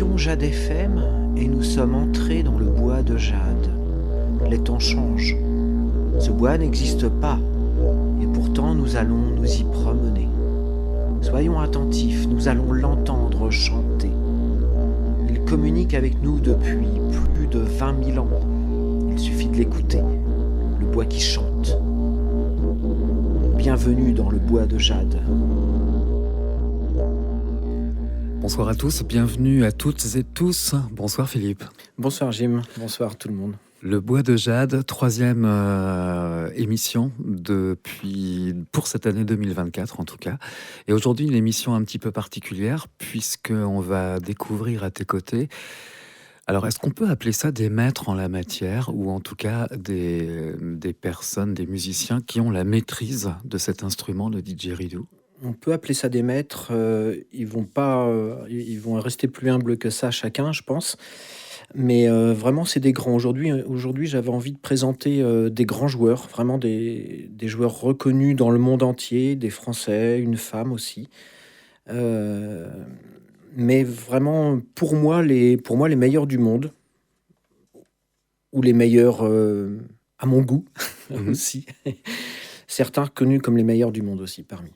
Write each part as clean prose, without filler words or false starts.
étions Jade FM et nous sommes entrés dans le bois de Jade. Les temps changent. Ce bois n'existe pas et pourtant nous allons nous y promener. Soyons attentifs, nous allons l'entendre chanter. Il communique avec nous depuis plus de 20 000 ans. Il suffit de l'écouter, le bois qui chante. Bienvenue dans le bois de Jade. Bonsoir à tous, bienvenue à toutes et tous. Bonsoir Philippe. Bonsoir Jim, bonsoir tout le monde. Le bois de Jade, troisième émission pour cette année 2024 en tout cas. Et aujourd'hui une émission un petit peu particulière puisqu'on va découvrir à tes côtés. Alors est-ce qu'on peut appeler ça des maîtres en la matière ou en tout cas des personnes, des musiciens qui ont la maîtrise de cet instrument, le didgeridoo? On peut appeler ça des maîtres. Ils vont rester plus humbles que ça chacun, je pense. Mais vraiment, c'est des grands. Aujourd'hui, j'avais envie de présenter des grands joueurs, vraiment des joueurs reconnus dans le monde entier, des Français, une femme aussi. Mais vraiment, pour moi, les meilleurs du monde, ou les meilleurs à mon goût aussi. Certains connus comme les meilleurs du monde aussi parmi.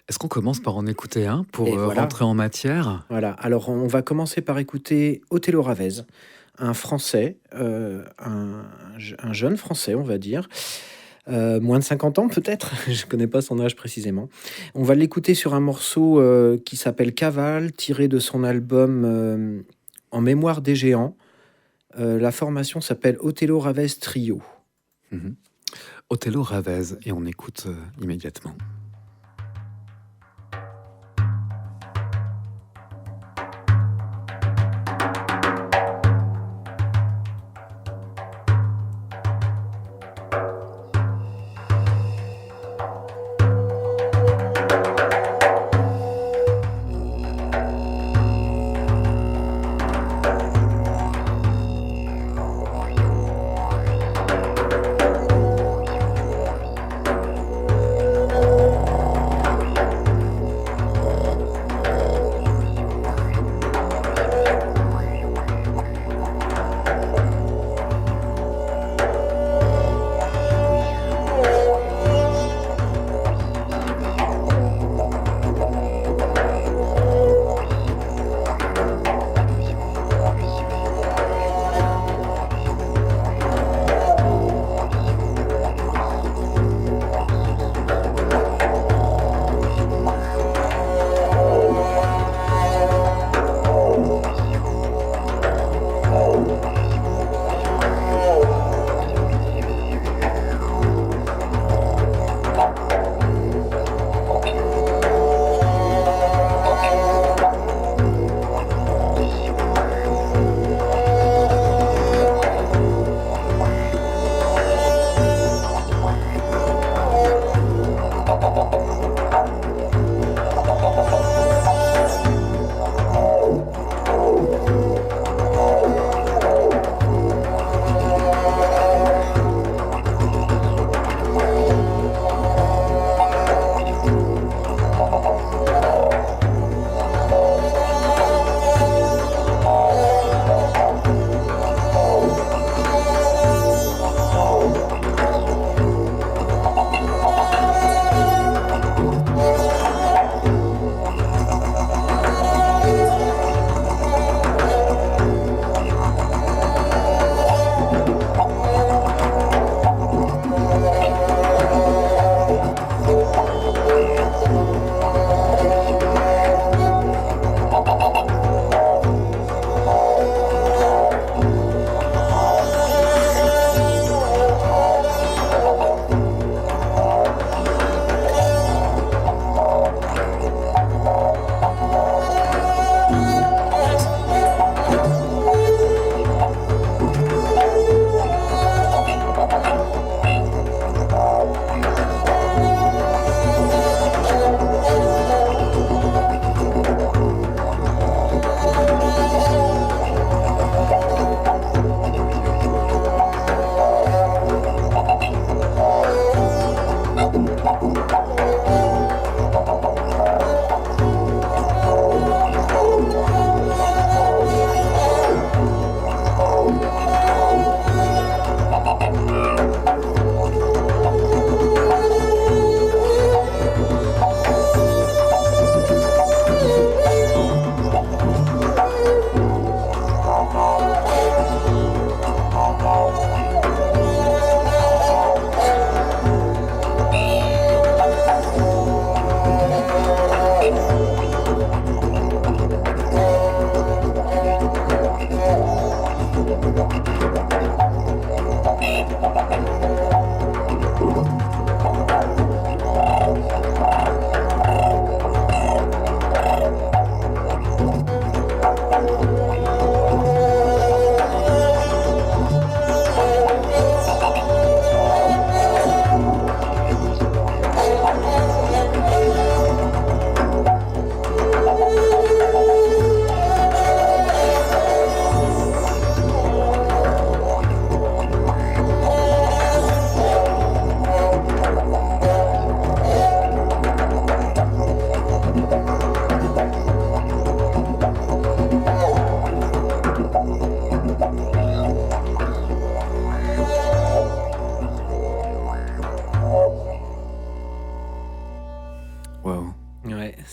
Est-ce qu'on commence par en écouter un pour voilà. rentrer en matière? Voilà, alors on va commencer par écouter Othello Ravez, un Français, un jeune Français, on va dire, moins de 50 ans peut-être, je ne connais pas son âge précisément. On va l'écouter sur un morceau qui s'appelle Cavale, tiré de son album En mémoire des géants. La formation s'appelle Othello Ravez Trio. Othello Ravez, et on écoute immédiatement.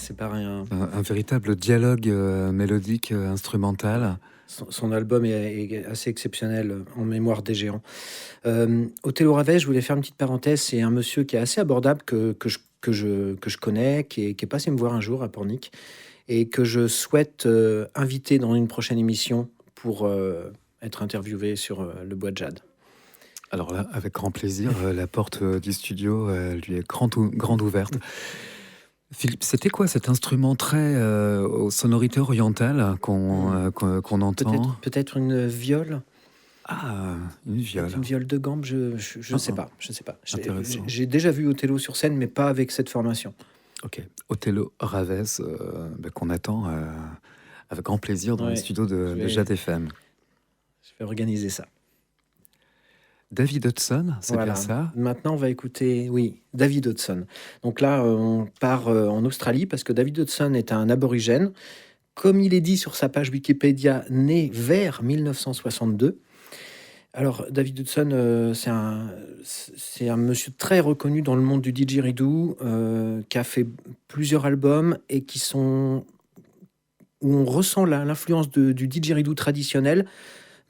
c'est pas rien. Un véritable dialogue mélodique, instrumental. Son album est assez exceptionnel, En mémoire des géants. Othello Ravel, je voulais faire une petite parenthèse, c'est un monsieur qui est assez abordable, que je connais, qui est passé me voir un jour à Pornic, et que je souhaite inviter dans une prochaine émission pour être interviewé sur le bois de jade. Alors là, avec grand plaisir, la porte du studio lui est grande ouverte. Philippe, c'était quoi cet instrument très aux sonorités orientales qu'on entend? Peut-être une viole. Ah, une viole. Une viole de gambe, je sais pas. Intéressant. J'ai déjà vu Othello sur scène, mais pas avec cette formation. Ok. Othello Ravel, qu'on attend avec grand plaisir dans les studios de Jade FM. Je vais organiser ça. David Hudson, c'est bien ça? Maintenant, on va écouter, oui, David Hudson. Donc là, on part en Australie parce que David Hudson est un aborigène. Comme il est dit sur sa page Wikipédia, né vers 1962. Alors, David Hudson, c'est un monsieur très reconnu dans le monde du didgeridoo, qui a fait plusieurs albums et où on ressent l'influence du didgeridoo traditionnel,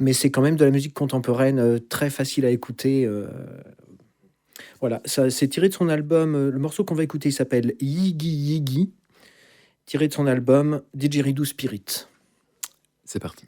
mais c'est quand même de la musique contemporaine, très facile à écouter. Voilà, ça c'est tiré de son album. Le morceau qu'on va écouter, il s'appelle Yigi Yigi, tiré de son album Didgeridoo Spirit. C'est parti.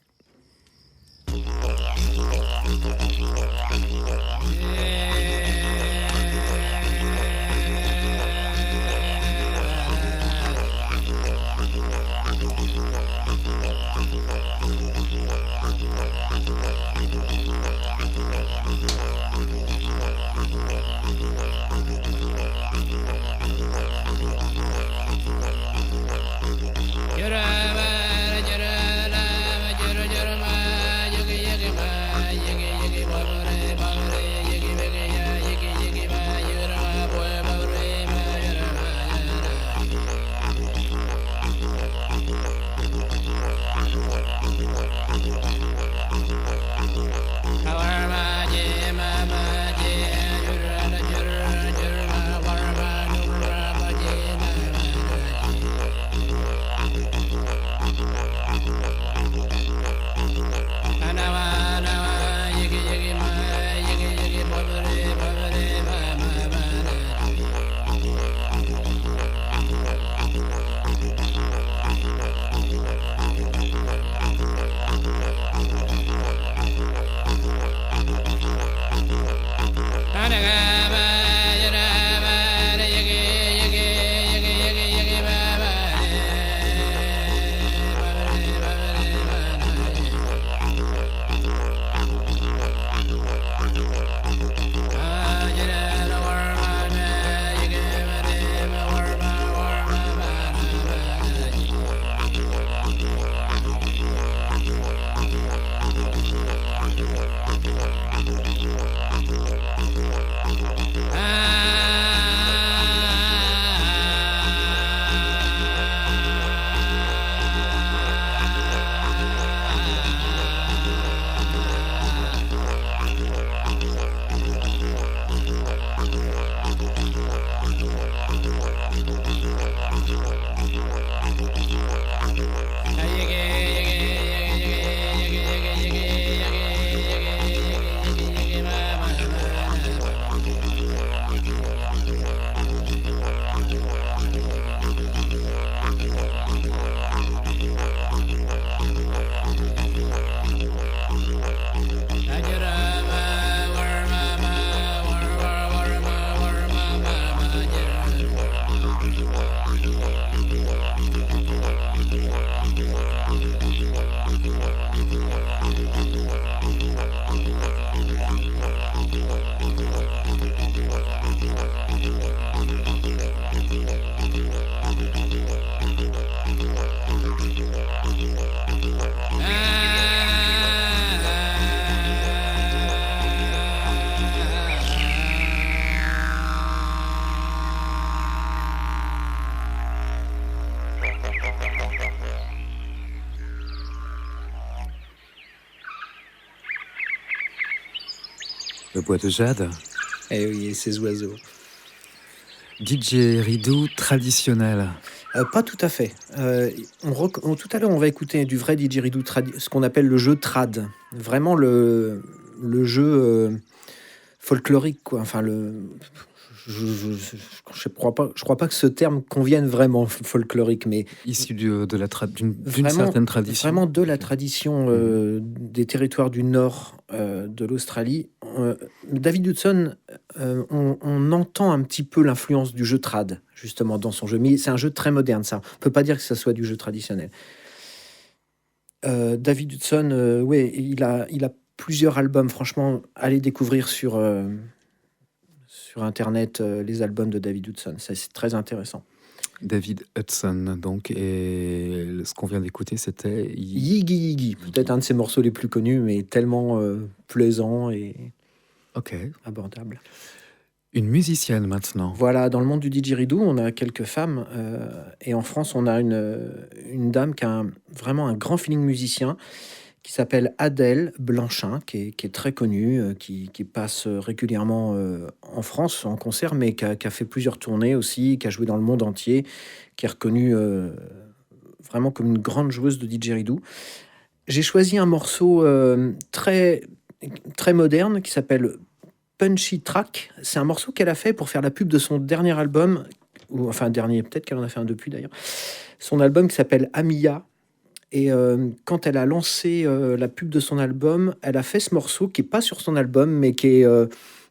Le bois de jade. Eh oui, et ces oiseaux. Didgeridoo traditionnel. Pas tout à fait. Tout à l'heure, on va écouter du vrai didgeridoo, ce qu'on appelle le jeu trad. Vraiment le jeu folklorique, quoi. Enfin, je crois pas que ce terme convienne vraiment, folklorique, mais Issu d'une vraiment, certaine tradition. vraiment de la tradition des territoires du nord de l'Australie. David Hudson, on entend un petit peu l'influence du jeu trad, justement, dans son jeu. Mais c'est un jeu très moderne, ça. On peut pas dire que ça soit du jeu traditionnel. David Hudson, ouais, il a plusieurs albums. Franchement, allez découvrir sur Internet les albums de David Hudson. C'est très intéressant. David Hudson, donc, et ce qu'on vient d'écouter, c'était Yigi Yigi, peut-être un de ses morceaux les plus connus, mais tellement plaisant et abordable. Une musicienne maintenant. Voilà, dans le monde du didgeridoo, on a quelques femmes, et en France, on a une dame qui a vraiment un grand feeling musicien, qui s'appelle Adèle Blanchin, qui est très connue, qui passe régulièrement en France en concert, mais qui a fait plusieurs tournées aussi, qui a joué dans le monde entier, qui est reconnue vraiment comme une grande joueuse de didgeridoo. J'ai choisi un morceau très, très moderne qui s'appelle Punchy Track. C'est un morceau qu'elle a fait pour faire la pub de son dernier album, ou enfin dernier, peut-être qu'elle en a fait un depuis d'ailleurs. Son album qui s'appelle Amiya. Et quand elle a lancé la pub de son album, elle a fait ce morceau qui est pas sur son album, mais qui est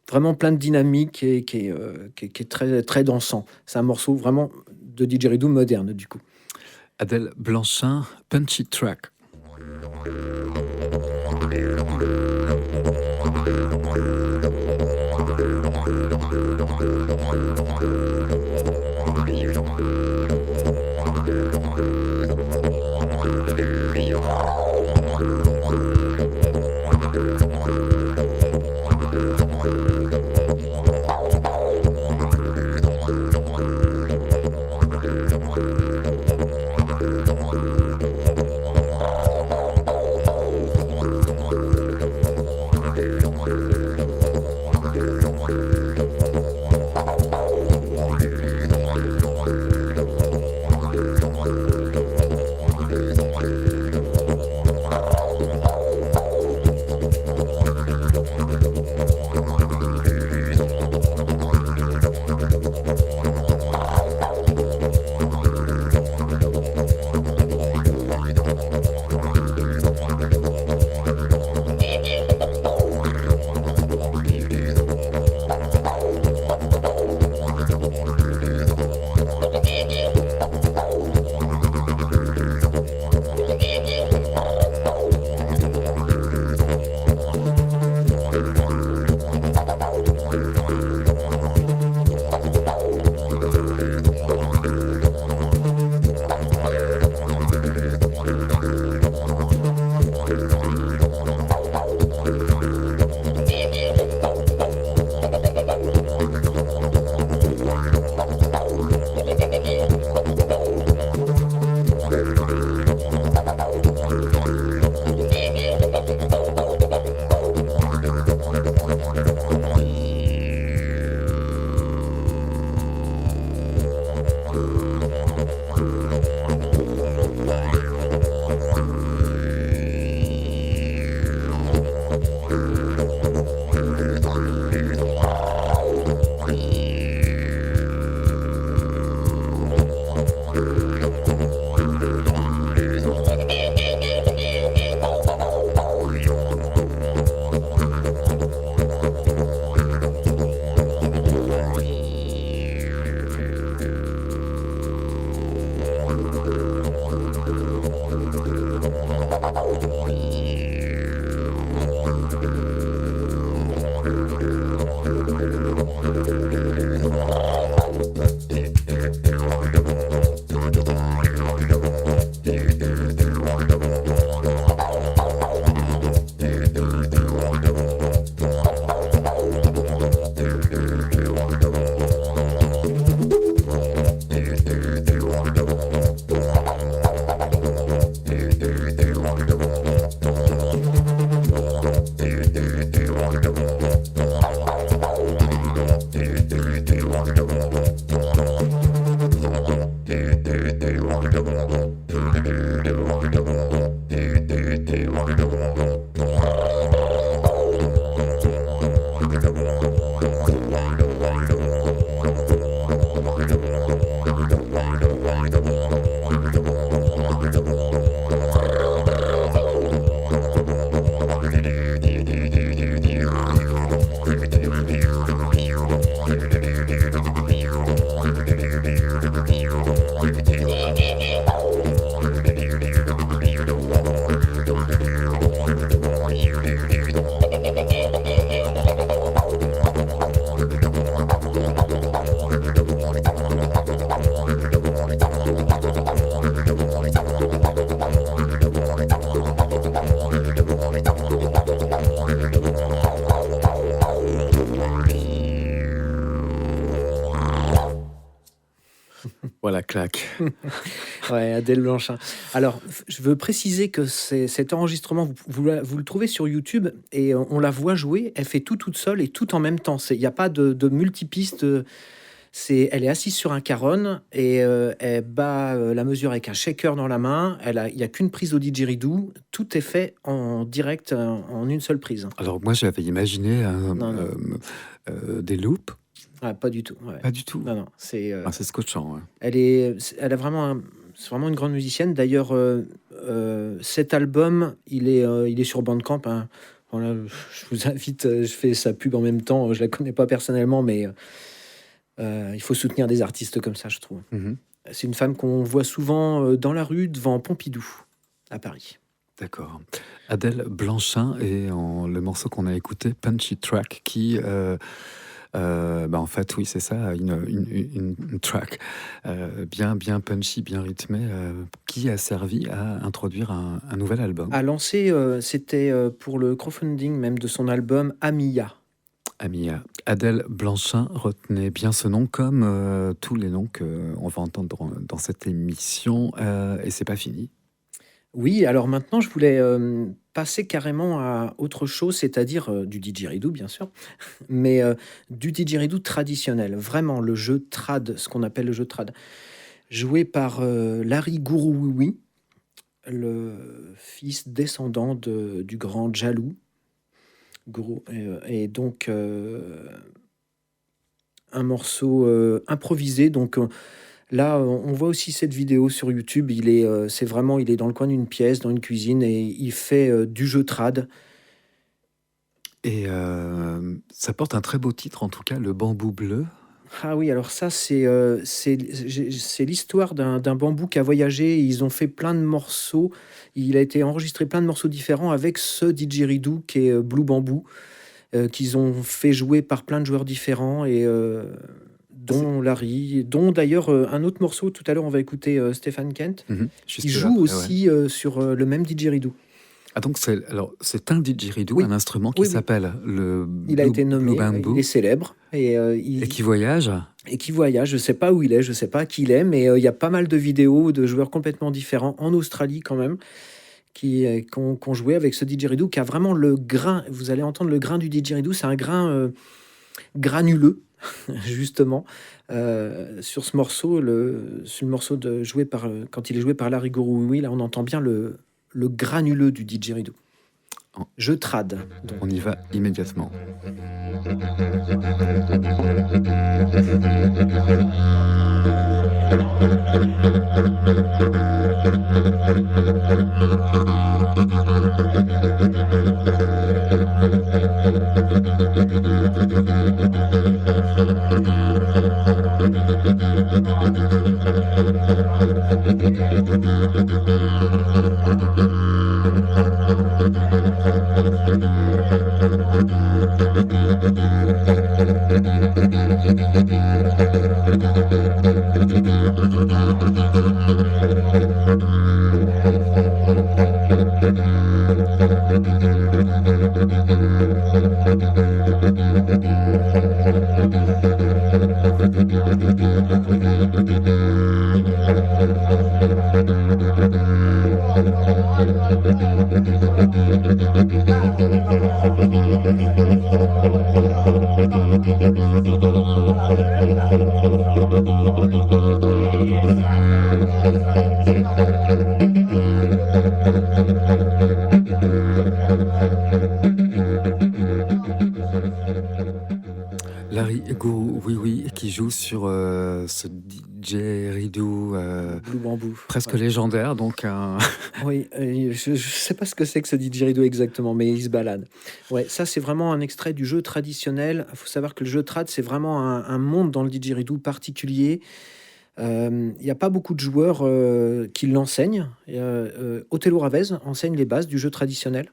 vraiment plein de dynamique et qui est très, très dansant. C'est un morceau vraiment de didgeridoo moderne, du coup. Adèle Blanchin, Punchy Track. Oh la claque. Ouais, Adèle Blanchin. Alors, je veux préciser que cet enregistrement, vous le trouvez sur YouTube et on la voit jouer. Elle fait tout toute seule et tout en même temps. Il n'y a pas de multipiste. Elle est assise sur un caronne et elle bat la mesure avec un shaker dans la main. Il n'y a qu'une prise au didgeridoo. Tout est fait en direct, en une seule prise. Alors moi j'avais imaginé Non, non. des loops. Ah, pas du tout. Ouais. Pas du tout. Non, non. C'est scotchant. Ouais. elle a vraiment c'est vraiment une grande musicienne. D'ailleurs, cet album, il est sur Bandcamp. Hein. Voilà, je vous invite, je fais sa pub en même temps. Je la connais pas personnellement, mais il faut soutenir des artistes comme ça, je trouve. Mhm. C'est une femme qu'on voit souvent dans la rue devant Pompidou, à Paris. D'accord. Adèle Blanchin et le morceau qu'on a écouté, Punchy Track, qui... en fait, oui, c'est ça, une track bien punchy, bien rythmée, qui a servi à introduire un nouvel album. À lancer, c'était pour le crowdfunding même de son album Amia. Amia. Adèle Blanchin, retenez bien ce nom, comme tous les noms qu'on va entendre dans cette émission, et c'est pas fini. Oui, alors maintenant, je voulais passer carrément à autre chose, c'est-à-dire du didgeridoo, bien sûr, mais du didgeridoo traditionnel, vraiment le jeu trad, ce qu'on appelle le jeu trad, joué par Larry Gourououi, le fils descendant du grand Djalou, et donc un morceau improvisé, donc... Là, on voit aussi cette vidéo sur YouTube. Il est dans le coin d'une pièce, dans une cuisine, et il fait du jeu trad. Et ça porte un très beau titre, en tout cas, Le Bambou Bleu. Ah oui, alors ça, c'est l'histoire d'un bambou qui a voyagé. Ils ont fait plein de morceaux. Il a été enregistré plein de morceaux différents avec ce didgeridoo qui est Blue Bamboo, qu'ils ont fait jouer par plein de joueurs différents et... dont Larry, dont d'ailleurs un autre morceau, tout à l'heure on va écouter Stéphane Kent, qui joue aussi sur le même didgeridoo. Ah donc c'est un didgeridoo, oui. Un instrument qui s'appelle le Il a été nommé, il est célèbre. Et qui voyage. Et qui voyage, je ne sais pas où il est, je ne sais pas qui il est, mais il y a pas mal de vidéos de joueurs complètement différents, en Australie quand même, qui ont joué avec ce didgeridoo, qui a vraiment le grain, vous allez entendre le grain du didgeridoo, c'est un grain granuleux, justement, sur ce morceau, quand il est joué par Larry Gourououi, là on entend bien le granuleux du didgeridoo. Je trad. Donc. On y va immédiatement. Larry Gourououi qui joue sur ce didgeridoo Blue Bamboo, presque légendaire, donc oui, je sais pas ce que c'est que ce didgeridoo exactement, mais il se balade. Ouais, ça c'est vraiment un extrait du jeu traditionnel. Il faut savoir que le jeu trad, c'est vraiment un monde dans le didgeridoo particulier. Il n'y a pas beaucoup de joueurs qui l'enseignent. Othello Ravez enseigne les bases du jeu traditionnel,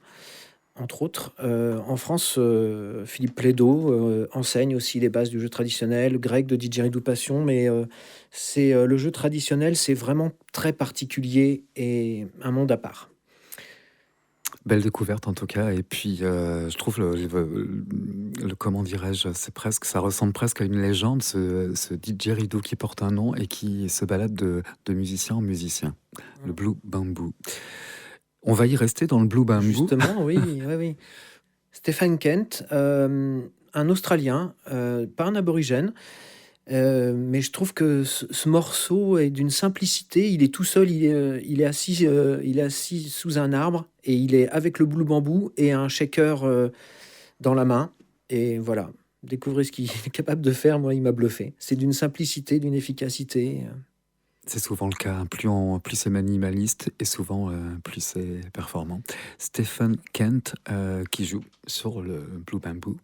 entre autres. En France, Philippe Plédo enseigne aussi les bases du jeu traditionnel, Greg de Didgeridoo Passion, mais le jeu traditionnel, c'est vraiment très particulier et un monde à part. Belle découverte en tout cas. Et puis, je trouve comment dirais-je, ça ressemble presque à une légende, ce didgeridoo qui porte un nom et qui se balade de musicien en musicien, le Blue Bamboo. On va y rester dans le Blue Bamboo. Justement, oui, oui, oui. Stephen Kent, un Australien, pas un aborigène, mais je trouve que ce morceau est d'une simplicité. Il est tout seul, il est assis sous un arbre et il est avec le Blue Bamboo et un shaker dans la main. Et voilà, découvrez ce qu'il est capable de faire. Moi, il m'a bluffé. C'est d'une simplicité, d'une efficacité. C'est souvent le cas. Plus c'est minimaliste et souvent plus c'est performant. Stephen Kent qui joue sur le Blue Bamboo.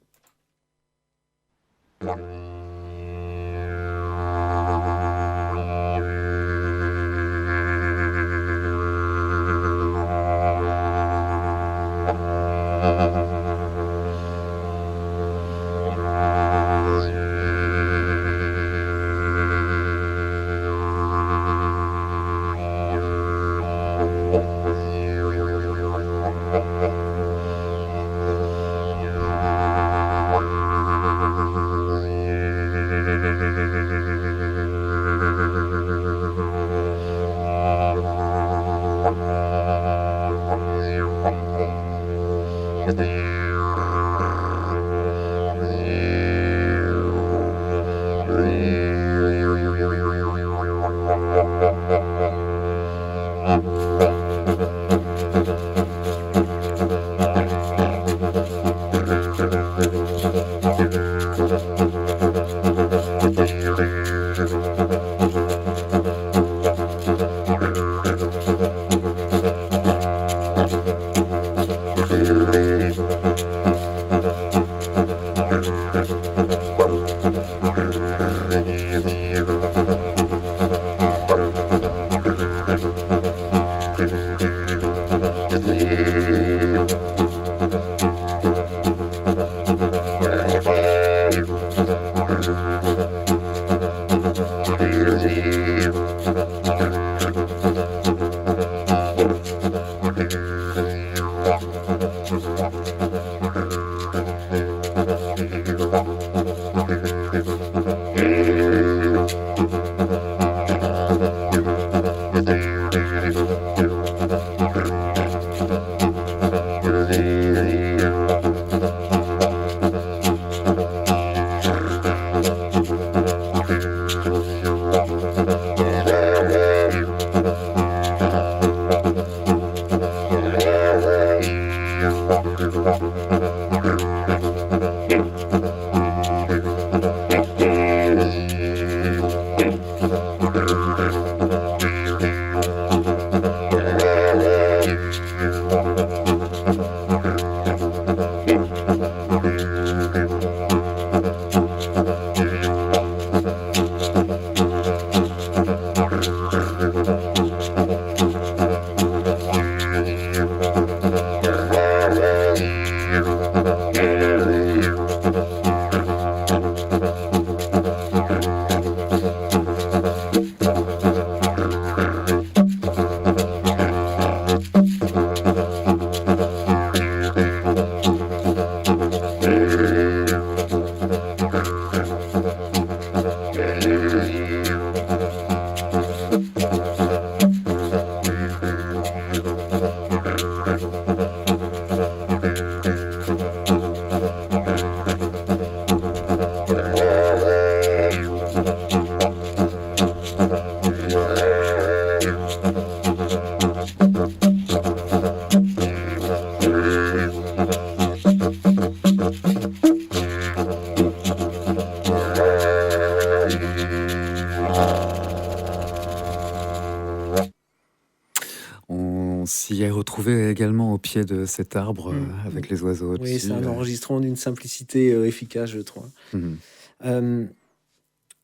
On s'y est retrouvé également au pied de cet arbre avec les oiseaux Oui, au-dessus. c'est un enregistrement d'une simplicité efficace, je trouve.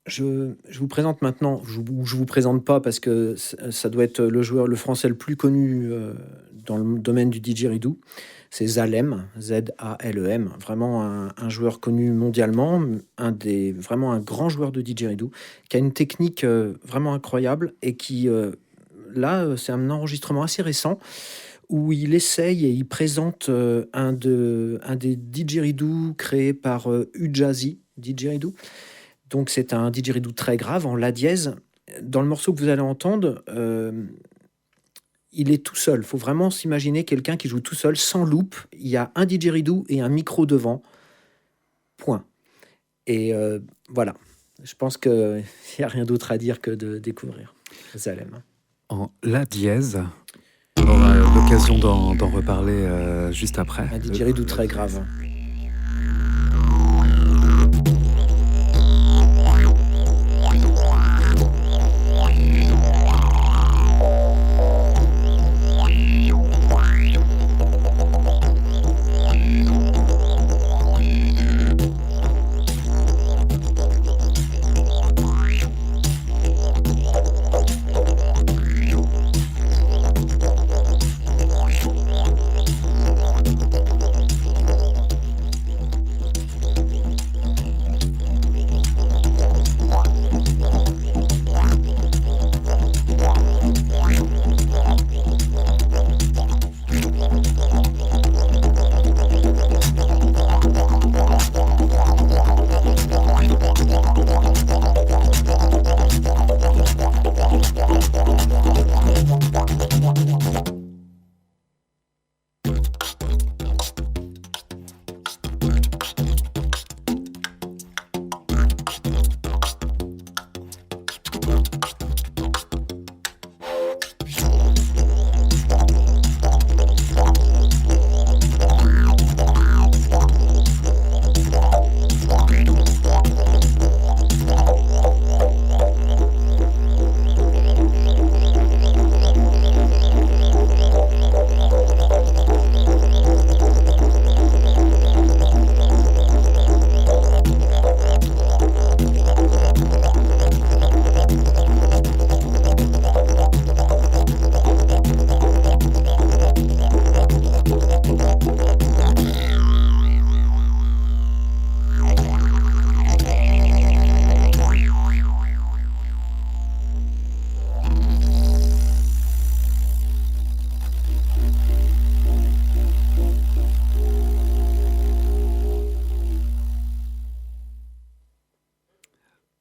Je vous présente maintenant, je vous présente pas parce que ça doit être le français le plus connu dans le domaine du didgeridoo. C'est Zalem, Z-A-L-E-M, vraiment un joueur connu mondialement, vraiment un grand joueur de didgeridoo, qui a une technique vraiment incroyable et qui, là, c'est un enregistrement assez récent où il essaye et il présente un des didgeridoo créés par Ujazi Didgeridoo. Donc c'est un didgeridoo très grave en la dièse. Dans le morceau que vous allez entendre, il est tout seul. Il faut vraiment s'imaginer quelqu'un qui joue tout seul, sans loop. Il y a un didgeridoo et un micro devant. Et voilà. Je pense qu'il n'y a rien d'autre à dire que de découvrir Zalem. En la dièse, on aura l'occasion d'en reparler juste après. Un didgeridoo très grave.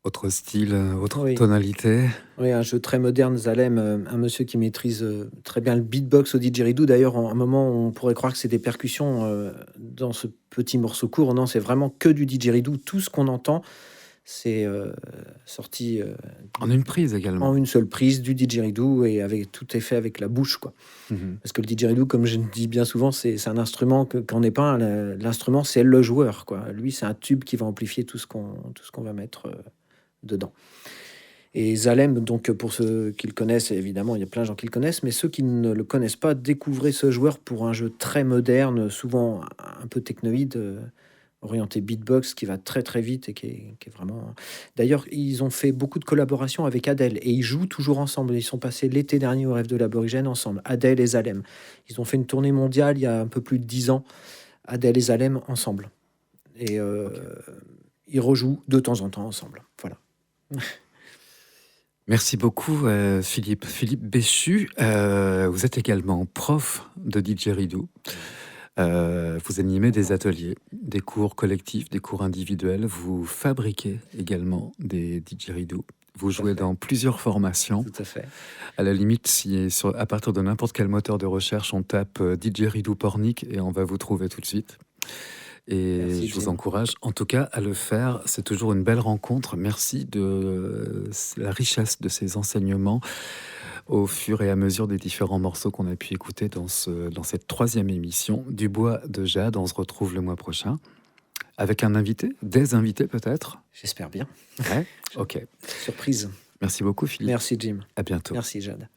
Autre style, autre Oui. tonalité. Oui, un jeu très moderne, Zalem, un monsieur qui maîtrise très bien le beatbox au didgeridoo. D'ailleurs, en un moment, on pourrait croire que c'est des percussions dans ce petit morceau court. Non, c'est vraiment que du didgeridoo. Tout ce qu'on entend, c'est sorti En une prise également. en une seule prise du didgeridoo et avec tout est fait avec la bouche, quoi. Parce que le didgeridoo, comme je dis bien souvent, c'est un instrument qu'en est pas un. L'instrument, c'est le joueur, quoi. Lui, c'est un tube qui va amplifier tout ce qu'on va mettre dedans. Et Zalem, donc pour ceux qui le connaissent, évidemment, il y a plein de gens qui le connaissent, mais ceux qui ne le connaissent pas, découvrez ce joueur pour un jeu très moderne, souvent un peu technoïde, orienté beatbox, qui va très très vite et qui est vraiment... D'ailleurs, ils ont fait beaucoup de collaborations avec Adele et ils jouent toujours ensemble. Ils sont passés l'été dernier au Rêve de l'Aborigène ensemble, Adele et Zalem. Ils ont fait une tournée mondiale il y a un peu plus de 10 ans, Adele et Zalem ensemble. Et ils rejouent de temps en temps ensemble. Voilà. Merci beaucoup, Philippe. Philippe Béchu, vous êtes également prof de didgeridoo. Vous animez des ateliers, des cours collectifs, des cours individuels. Vous fabriquez également des didgeridoo. Vous jouez dans plusieurs formations. Tout à fait. À la limite, à partir de n'importe quel moteur de recherche, on tape didgeridoo pornic et on va vous trouver tout de suite. Et Merci, je vous Jim. encourage en tout cas à le faire. C'est toujours une belle rencontre. Merci de la richesse de ces enseignements au fur et à mesure des différents morceaux qu'on a pu écouter dans cette 3e émission du Bois de Jade. On se retrouve le mois prochain avec un invité, des invités peut-être. J'espère bien. Ouais. Ok. Surprise. Merci beaucoup Philippe. Merci, Jim. À bientôt. Merci, Jade.